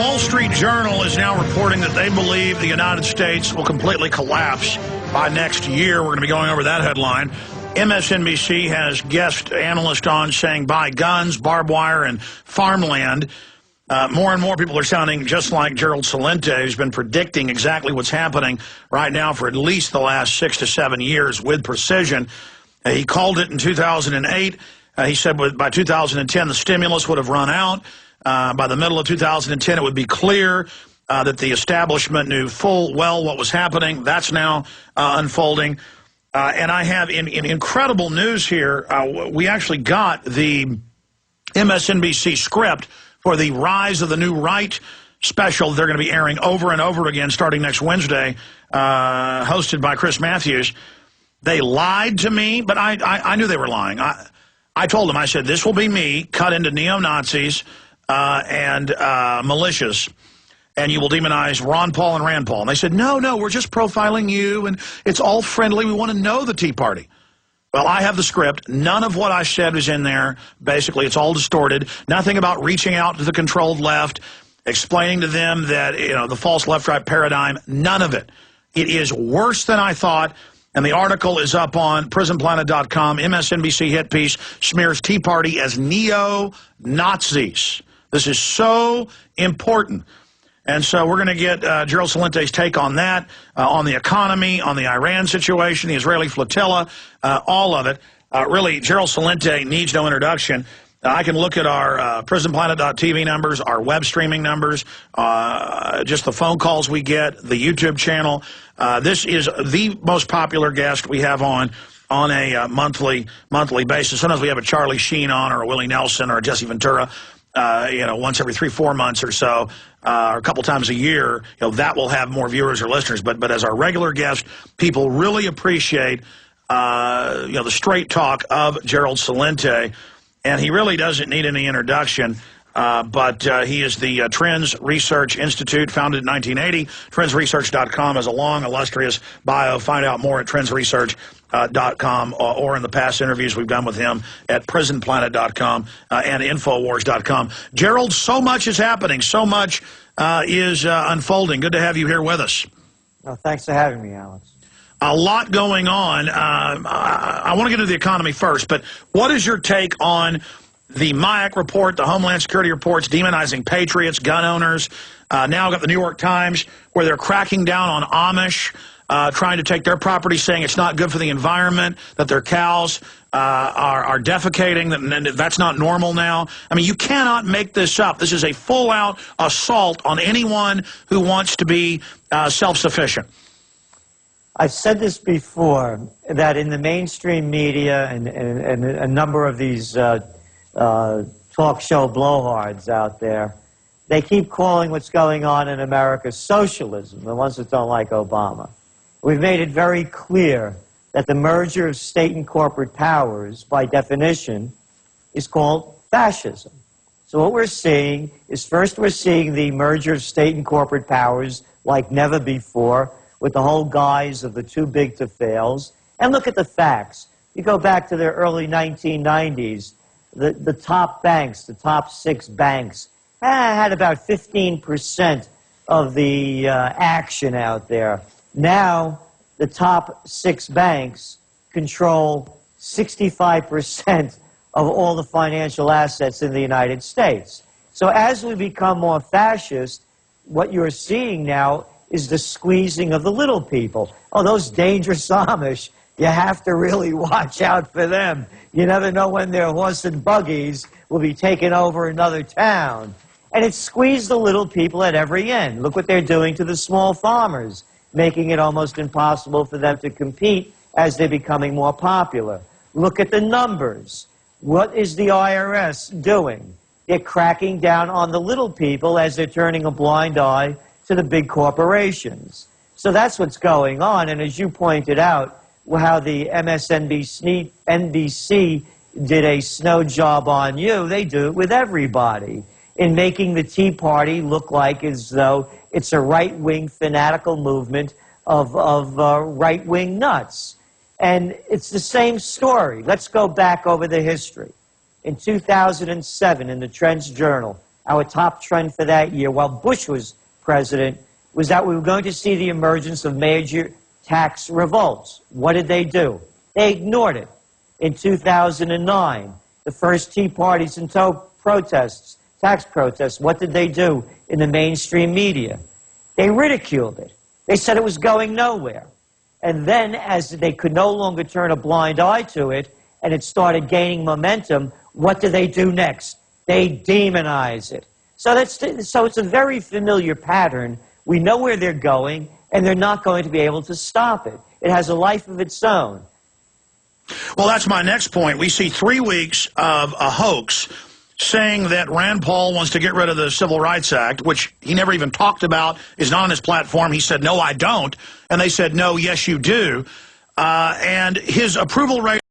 Wall Street Journal is now reporting that they believe the United States will completely collapse by next year. We're going to be going over that headline. MSNBC has guest analyst on saying buy guns, barbed wire, and farmland. More and more people are sounding just like Gerald Celente, who's been predicting exactly what's happening right now for at least the last 6 to 7 years with precision. He called it in 2008. He said by 2010 the stimulus would have run out. By the middle of 2010 it would be clear that the establishment knew full well what was happening. That's now unfolding. And I have in incredible news here, we actually got the MSNBC script for the Rise of the New Right special they're going to be airing over and over again starting next Wednesday, hosted by Chris Matthews. They lied to me, but I knew they were lying. I told them, I said, this will be me cut into neo-Nazis and militias, and you will demonize Ron Paul and Rand Paul. And they said, no, we're just profiling you, and it's all friendly. We want to know the Tea Party. Well, I have the script. None of what I said is in there. Basically, it's all distorted. Nothing about reaching out to the controlled left, explaining to them that, you know, the false left-right paradigm. None of it. It is worse than I thought. And the article is up on prisonplanet.com. MSNBC hit piece smears Tea Party as neo-Nazis. This is so important. And so we're going to get Gerald Celente's take on that, on the economy, on the Iran situation, the Israeli flotilla, all of it. Really, Gerald Celente needs no introduction. I can look at our prisonplanet.tv numbers, our web streaming numbers, just the phone calls we get, the YouTube channel. This is the most popular guest we have on a monthly basis. Sometimes we have a Charlie Sheen on, or a Willie Nelson, or a Jesse Ventura, once every 3-4 months or so, or a couple times a year. That will have more viewers or listeners. But as our regular guest, people really appreciate the straight talk of Gerald Celente. And he really doesn't need any introduction, but he is the Trends Research Institute, founded in 1980. TrendsResearch.com has a long, illustrious bio. Find out more at TrendsResearch.com or in the past interviews we've done with him at PrisonPlanet.com and Infowars.com. Gerald, so much is happening. So much is unfolding. Good to have you here with us. Well, thanks for having me, Alex. A lot going on. I want to get to the economy first, but what is your take on the MIAC report, the Homeland Security reports demonizing patriots, gun owners? Now got the New York Times where they're cracking down on Amish, trying to take their property, saying it's not good for the environment, that their cows are defecating, and that's not normal now. I mean, you cannot make this up. This is a full-out assault on anyone who wants to be self-sufficient. I've said this before, that in the mainstream media and a number of these talk show blowhards out there, they keep calling what's going on in America socialism, the ones that don't like Obama. We've made it very clear that the merger of state and corporate powers, by definition, is called fascism. So what we're seeing is, first we're seeing the merger of state and corporate powers like never before, with the whole guise of the too big to fails. And look at the facts. You go back to the early 1990s, the top banks, the top 6 banks, had about 15% of the action out there. Now, the top 6 banks control 65% of all the financial assets in the United States. So as we become more fascist, what you're seeing now is the squeezing of the little people. Oh, those dangerous Amish, you have to really watch out for them. You never know when their horse and buggies will be taking over another town. And it squeezed the little people at every end. Look what they're doing to the small farmers, making it almost impossible for them to compete as they're becoming more popular. Look at the numbers. What is the IRS doing? They're cracking down on the little people as they're turning a blind eye to the big corporations. So that's what's going on. And as you pointed out, how the NBC did a snow job on you, they do it with everybody, in making the Tea Party look like as though it's a right-wing fanatical movement of right-wing nuts. And it's the same story. Let's go back over the history. In 2007, in the Trends Journal, our top trend for that year, while Bush was president, was that we were going to see the emergence of major tax revolts. What did they do? They ignored it. In 2009, the first Tea Parties and protests, tax protests, what did they do in the mainstream media? They ridiculed it. They said it was going nowhere. And then, as they could no longer turn a blind eye to it, and it started gaining momentum, what do they do next? They demonize it. So it's a very familiar pattern. We know where they're going, and they're not going to be able to stop it. It has a life of its own. Well, that's my next point. We see 3 weeks of a hoax saying that Rand Paul wants to get rid of the Civil Rights Act, which he never even talked about, is not on his platform. He said, no, I don't. And they said, no, yes, you do. And his approval rate